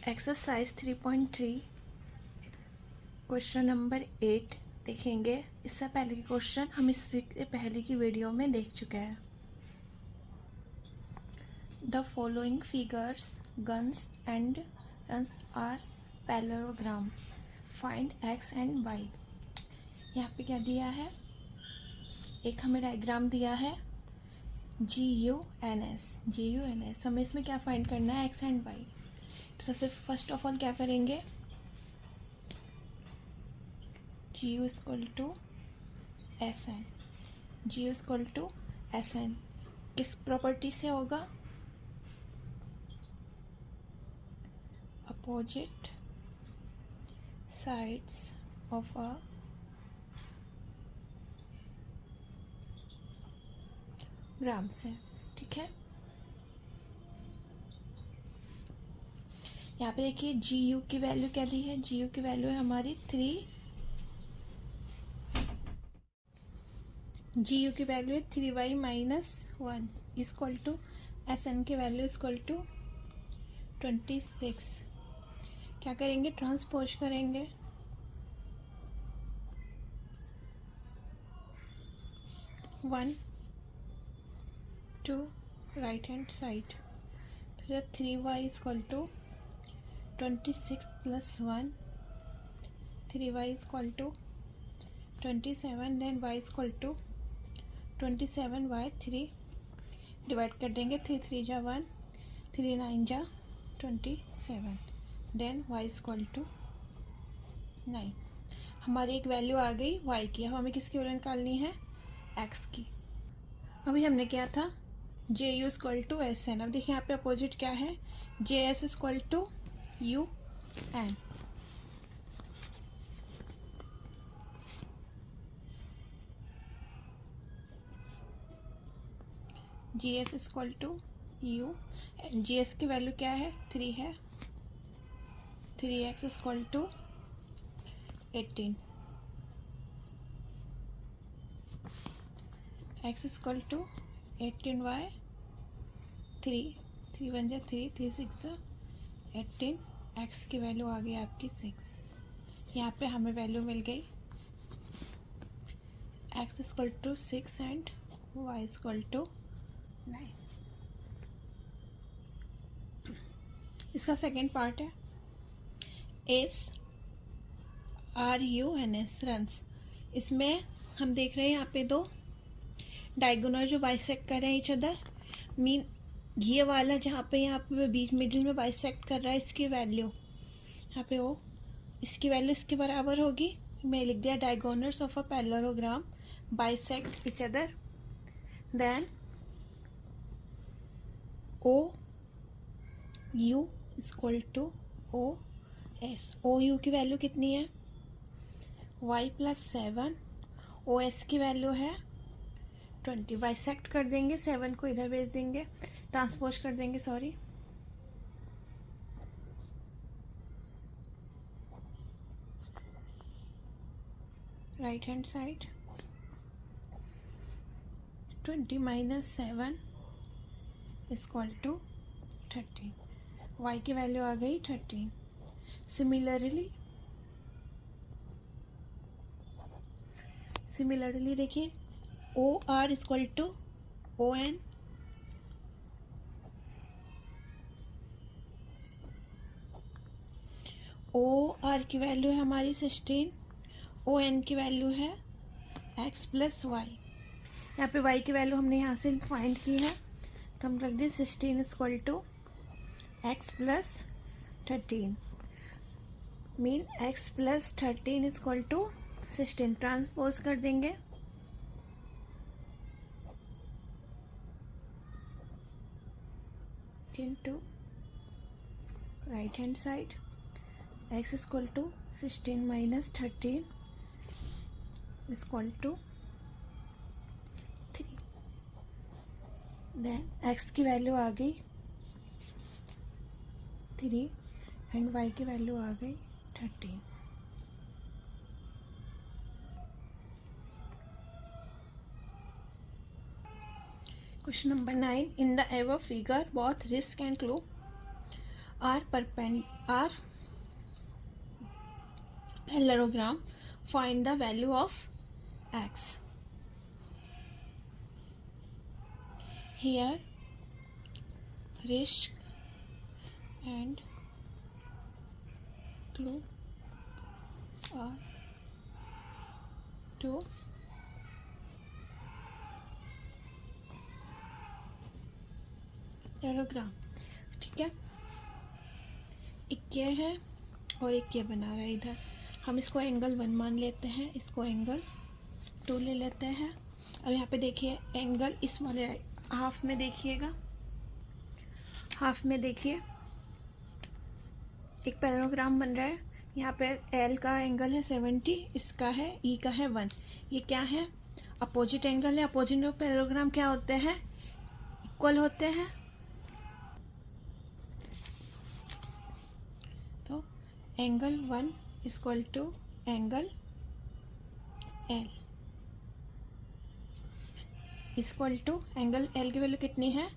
Exercise 3.3 question number 8 देखेंगे। इससे पहले के क्वेश्चन हम इससे पहले की वीडियो में देख चुके हैं। The following figures guns and runs are parallelogram, find x and y. यहाँ पे क्या दिया है, एक हमें डायग्राम दिया है GUNS। हमें इसमें क्या फाइंड करना है, एक्स एंड वाई। तो सबसे फर्स्ट ऑफ ऑल क्या करेंगे, GU equal to SN। GU equal to SN किस प्रॉपर्टी से होगा, opposite sides of a gram से। ठीक है, यहाँ पे देखिए GU की वैल्यू क्या दी है, GU की वैल्यू है हमारी 3। GU की वैल्यू है 3y minus 1 equal to SN की वैल्यू इक्वल टू 26। क्या करेंगे, ट्रांसपोज करेंगे। One to right hand side, तो 3y equal to 26 plus 1, 3y equal to 27, then y equal to 27/3 divide कर देंगे। 3 3 जा 1, 3 9 जा 27, देन y इक्वल टू 9। हमारी एक वैल्यू आ गई y की। अब हमें किसकी वैल्यू निकालनी है, x की। अभी हमने क्या था, JU इक्वल टू SN। अब देखिए यहाँ पे अपोजिट क्या है, JS equal to UN। GS equal to U, GS की वैल्यू क्या है, 3 है। 3x equal to 18, x equal to 18/3, 3 1 जा 3, 3 6 जा 18, x की वैल्यू आ गई आपकी 6। यहाँ पे हमें वैल्यू मिल गई x equal to 6 and y equal to 9। इसका सेकेंड पार्ट है SRUNS रन्स। इसमें हम देख रहे हैं यहाँ पे दो डायगोनल जो बाइसेक्ट कर रहे हैं ईच अदर, मीन ये वाला जहाँ पे यहाँ पे बीच मिडिल में बाइसेक्ट कर रहा है, इसकी वैल्यू यहाँ पे ओ, इसकी वैल्यू इसके बराबर होगी। मैं लिख दिया diagonals of a parallelogram bisect each other, then OU equal to OS। OU की वैल्यू कितनी है, y प्लस 7, OS की वैल्यू है 20। बाइसेक्ट कर देंगे, 7 को इधर भेज देंगे, ट्रांसपोज कर देंगे, sorry. Right hand side 20 minus 7 equal to 13। y की वैल्यू आ गई 13। सिमिलरली देखिए OR equal to ON, OR की वैल्यू है हमारी 16, ON की वैल्यू है x प्लस वाई। यहाँ पे y की वैल्यू हमने यहाँ से फाइंड की है, तो हम रख दें 16 equal to x plus 13, mean x plus 13 equal to 16। Transpose कर देंगे, to right hand side x equal to 16 minus 13 equal to 3, then x की वैल्यू आ गई 3 एंड y की वैल्यू आ गई 13। Question number 9, in the ever figure both risk and clue are parallelogram. Find the value of x. Here risk and clue are to पैराग्राम। ठीक है, एक ये है और एक ये बना रहा है इधर। हम इसको एंगल 1 मान लेते हैं, इसको एंगल 2 ले लेते हैं। अब यहाँ पे देखिए एंगल इस वाले हाफ में देखिएगा, हाफ में देखिए एक पैराग्राम बन रहा है। यहाँ पे एल का एंगल है 70, इसका है ई का है 1। ये क्या है? अपोजिट एंगल है। अपोजिट पैराग्राम क्या होते हैं? इक्वल होते हैं। तो angle 1 equal to angle L equal to angle L की वैल्यू कितनी है?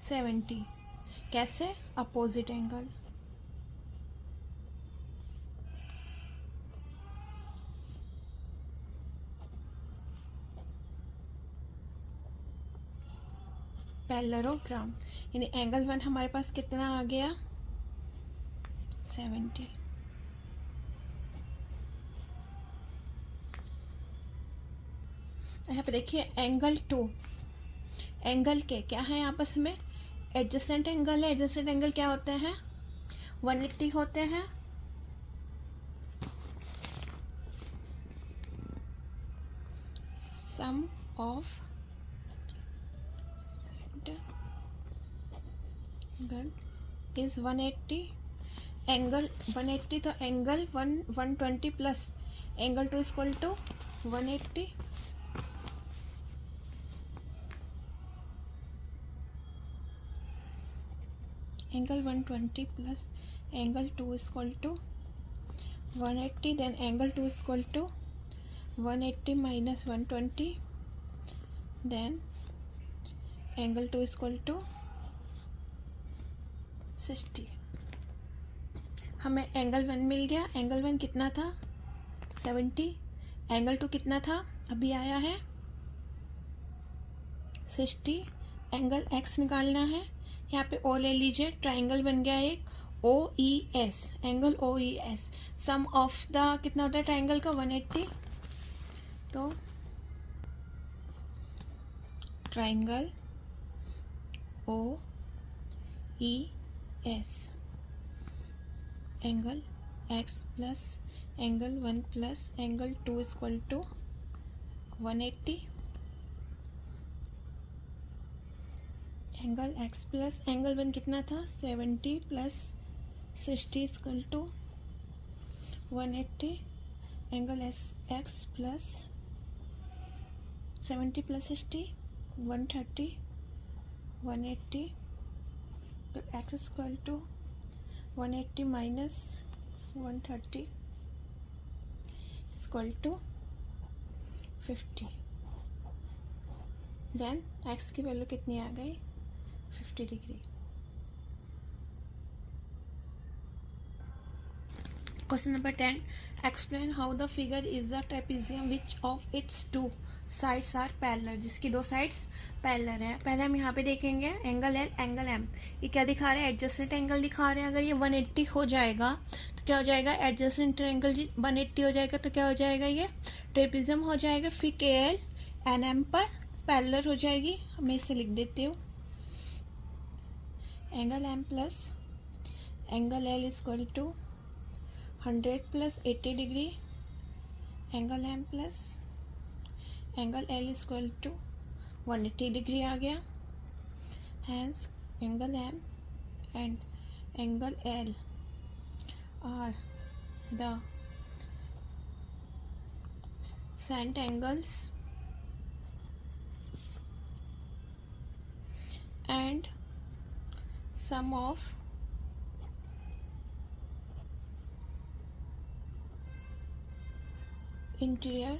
70। कैसे? Opposite angle. पैरेललोग्राम यानी एंगल 1 हमारे पास कितना आ गया? 70। यहाँ पे देखिए एंगल 2, एंगल के क्या है आपस में? एडजेसेंट एंगल है। एडजेसेंट एंगल क्या होते हैं? 180 होते हैं। Sum of angle is 180। Angle 180 तो angle 120 plus angle 2 equal to 180। Angle 120 plus angle 2 equal to 180। Then angle 2 equal to 180 minus 120। Then angle 2 equal to 60। हमें एंगल 1 मिल गया। एंगल 1 कितना था? 70। एंगल 2 कितना था? अभी आया है 60। एंगल x निकालना है। यहाँ पे ओ ले लीजिए, ट्राइंगल बन गया एक O E S, angle O E S. Sum of the कितना होता है ट्राइंगल का? 180। तो triangle O E S angle x plus angle 1 plus angle 2 equal to 180। Angle x plus angle 1 कितना था? 70 plus 60 equal to 180। Angle x plus 70 plus 60 130 180। तो x equal to 180 minus 130 equal to 50। Then x की value कितनी आ गई? 50 degree. Question number 10, explain how the figure is the trapezium which of its two sides are parallel, जिसकी दो sides parallel है। पहले हम यहाँ पे देखेंगे एंगल एल एंगल एम। ये क्या दिखा रहे हैं? एडजेसेंट एंगल दिखा रहे हैं। अगर ये 180 हो जाएगा तो क्या हो जाएगा? एडजेसेंट एंगल 180 हो जाएगा तो क्या हो जाएगा? ये ट्रेपेजियम हो जाएगा। फिर के एल एन एम पर पैरेलल हो जाएगी। मैं इसे लिख देती हूँ, angle M plus angle L equal to 100 plus 80 degree. Angle M plus angle L equal to 180 degree आ गया। Hence angle M and angle L are the sent angles and sum of interior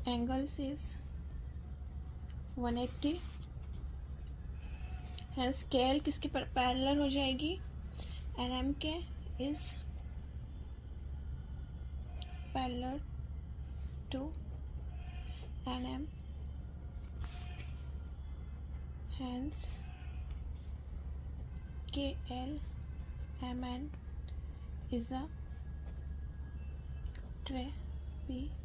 angles is 180 hence K L किसके parallel हो जाएगी, N M के is parallel to N M, hence K L M N is a trapezium.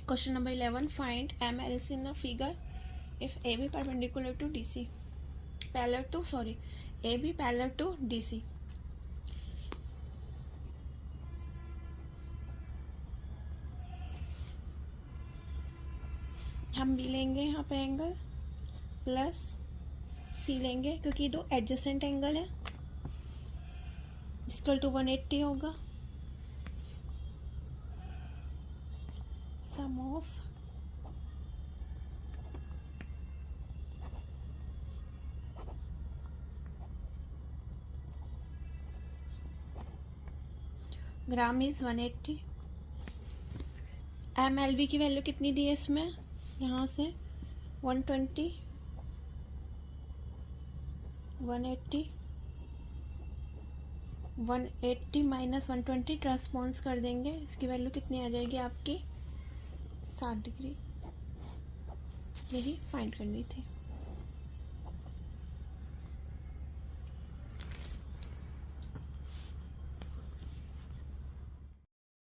Question number 11. Find MLC in the figure if AB perpendicular to DC. AB parallel to DC. हम B लेंगे यहाँ पे angle plus C लेंगे क्योंकि दो adjacent angle है, equal to 180 होगा। सम of gram is 180। MLB की वैल्यू कितनी दी है इसमें, यहाँ से 120, 180, 180 माइनस 120 ट्रांसपोज कर देंगे, इसकी वैल्यू कितनी आ जाएगी आपकी 60 डिग्री। यही फाइंड करनी थी।